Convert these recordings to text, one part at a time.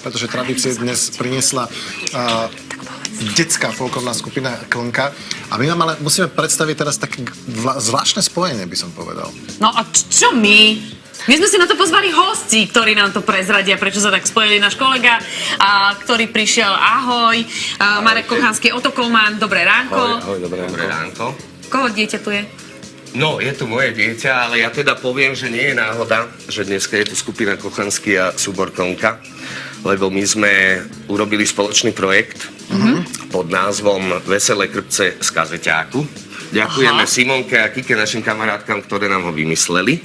pretože tradície dnes priniesla detská folklórna skupina Klnka. A my vám ale musíme predstaviť teraz také zvláštne spojenie, by som povedal. No a čo my? My sme si na to pozvali hostí, ktorí nám to prezradia, prečo sa tak spojili. Náš kolega, ktorý prišiel, ahoj. Marek Kochanský, Oto Kolmán, dobré ránko. Ahoj, dobré ránko. Koho dieťa tu je? No, je tu moje dieťa, ale ja teda poviem, že nie je náhoda, že dneska je tu skupina Kochanský a súbor Klnka, lebo my sme urobili spoločný projekt pod názvom Veselé krpce z kazeťáku. Ďakujeme Simonke a Kike, našim kamarátkam, ktoré nám ho vymysleli.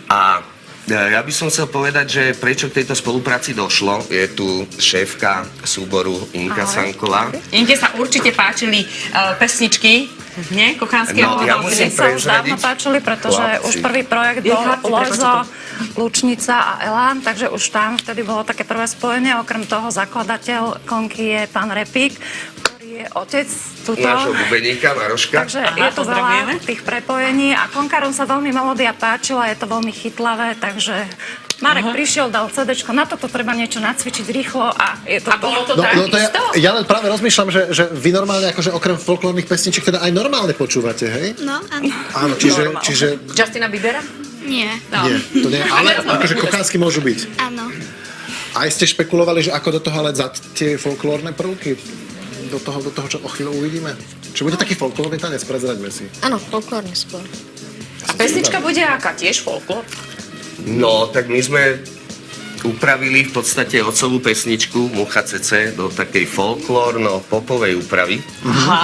A ja by som chcel povedať, že prečo k tejto spolupráci došlo. Je tu šéfka súboru Inka Sanková. Inke sa určite páčili pesničky, nie? Kochanského. No, ja musím sa už dávno páčili, pretože už prvý projekt bol Lozo, Lučnica a Elán, takže už tam vtedy bolo také prvé spojenie. Okrem toho zakladateľ Klnky je pán Repík, je otec tuto. Nášho bubeníka, Maroška. Takže je to veľa tých prepojení a Klnkárom sa veľmi melódia páčila, je to veľmi chytlavé, takže Marek prišiel, dal CDčko, na toto treba niečo nacvičiť rýchlo a je to... A bolo to tak isto? Ja len práve rozmýšľam, že vy normálne akože okrem folklórnych pesničiek teda aj normálne počúvate, hej? No, áno. Áno, čiže... Justina Biebera? Nie. No. Nie, to nie, ale akože Kochanský môžu byť. Áno. Aj ste špekulovali, že ako do toho ale za tie folklórne prvky? Do toho, čo o chvíľu uvidíme? Či bude taký folklórny tanec? Prezraďme si. Áno, folklórny skôr. A pesnička bude aká? Tiež folklór? No, tak my sme upravili v podstate otcovú pesničku Mucha CC do takej folklórno-popovej úpravy.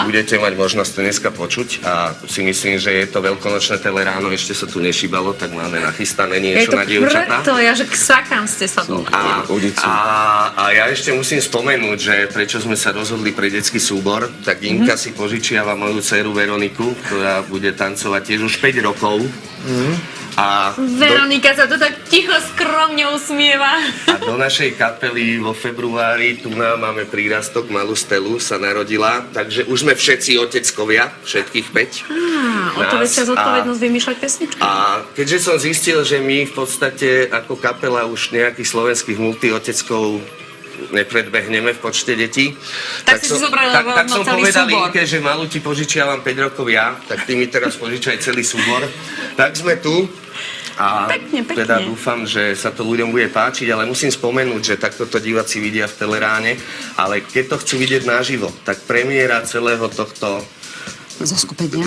Budete mať možnosť to dneska počuť a si myslím, že je to veľkonočné teleráno, ešte sa tu nešíbalo, tak máme nachystané niečo na dievčatá. Je to preto, ja že ksakám ste sa tu. A ja ešte musím spomenúť, že prečo sme sa rozhodli pre detský súbor, tak Inka si požičiava moju dceru Veroniku, ktorá bude tancovať tiež už 5 rokov. A Veronika sa to tak ticho, skromne usmieva. A do našej kapely vo februári tu máme prírastok, malú Stelu sa narodila, takže už sme všetci oteckovia, všetkých 5. O to väčšia zodpovednosť vymýšľať pesničky. A keďže som zistil, že my v podstate ako kapela už nejakých slovenských multioteckov nepredbehneme v počte detí. Tak si zobral tak som celý povedal súbor. Inke, že malú ti požičiavam 5 rokov ja, tak ty mi teraz požičaj celý súbor. Tak sme tu. A pekne. teda dúfam, že sa to ľuďom bude páčiť, ale musím spomenúť, že takto to diváci vidia v teleráne, ale keď to chcú vidieť naživo, tak premiéra celého tohto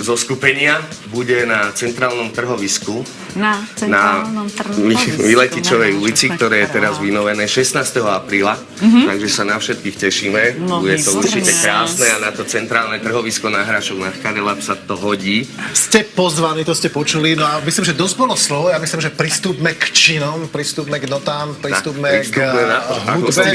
zoskupenia bude na centrálnom trhovisku na centrálnom trhovisku Miletičovej ulici, ktoré je teraz vynovené 16. apríla, takže sa na všetkých tešíme. Bude to určite krásne a na to centrálne trhovisko na Hrašok na Karelab sa to hodí. Ste pozvaní, to ste počuli, no a myslím, že dosť bolo slovo, ja myslím, že pristúpme k činom, pristúpme k notám, pristúpme k hudbe.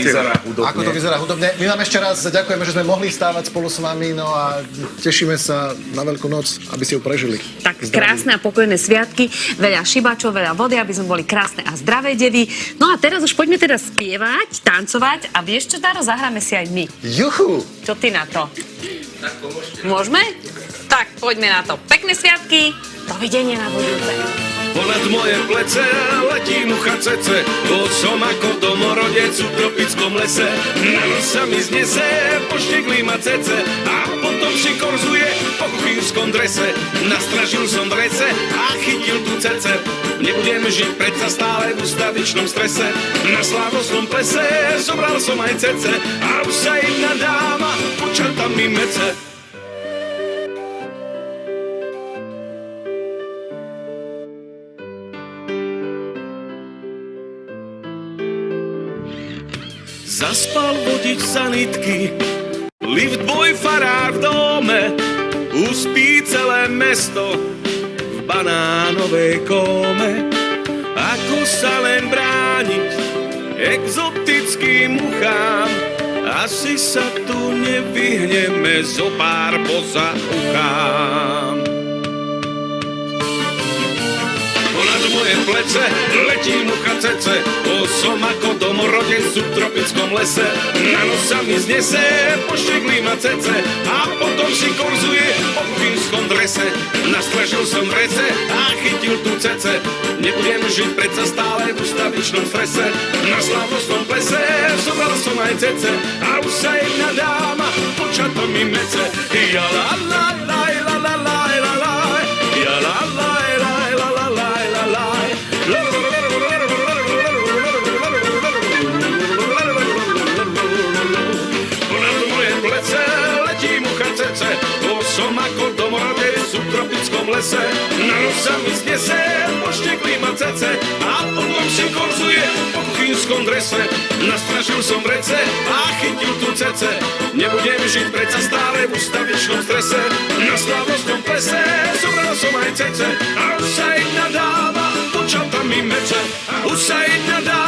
Ako to vyzerá hudobne. My vám ešte raz ďakujeme, že sme mohli stávať spolu s vami, no a tešíme sa na Veľkú noc, aby si ju prežili. Tak krásne a pokojné sviatky, veľa šibačov, veľa vody, aby sme boli krásne a zdravé devy. No a teraz už poďme teda spievať, tancovať a vieš čo, Daro, zahráme si aj my. Juhu! Čo ty na to? Tak pomôžte. Môžeme? Tak, poďme na to. Pekné sviatky, dovidenia na budúce. Ponad moje plece letí mucha cece, bol som ako domorodec v tropickom lese. Na nos sa mi znese, pošteklí ma cece a potom si korzuje po kuchynskom drese. Nastražil som drece a chytil tu cece. Nebudem žiť predsa stále v ustavičnom strese. Na slávnostnom plese zobral som aj cece a už sa jedna dáma počata mi mece. Zaspal vodič sanitky, lift boj farár v dome, uspí celé mesto v banánovej kóme. Ako sa len brániť exotickým muchám, asi sa tu nevyhneme zo pár poza uchám. Ponad moje plece letí mucha cece, bol som ako domorodec v subtropickom lese. Na nos sa mi znese, pošteklí ma cece a potom si korzuje po kuchynskom drese. Nastražil som rece a chytil tu cece. Nebudem žiť predsa stále v ustavičnom strese. Na slávnostnom plese zobral aj cece a už sa jedna dáma počato mi mece. Ja la la la la la la la la, ja la la la la la la la la. Ponad moje plece letí mucha cece, to som ako domorodec v tropickom lese. Na nos sa mi znese, pošteklí ma cece a potom si korzuje po kuchynskom drese. Nastražil som rece a chytil tu cece, nebudem žiť predsa stále v ustavičnom strese. Na slávnostnom plese zobral som aj cece a už sa jedna dáma počal tam mi mece. Už sa jedna dáma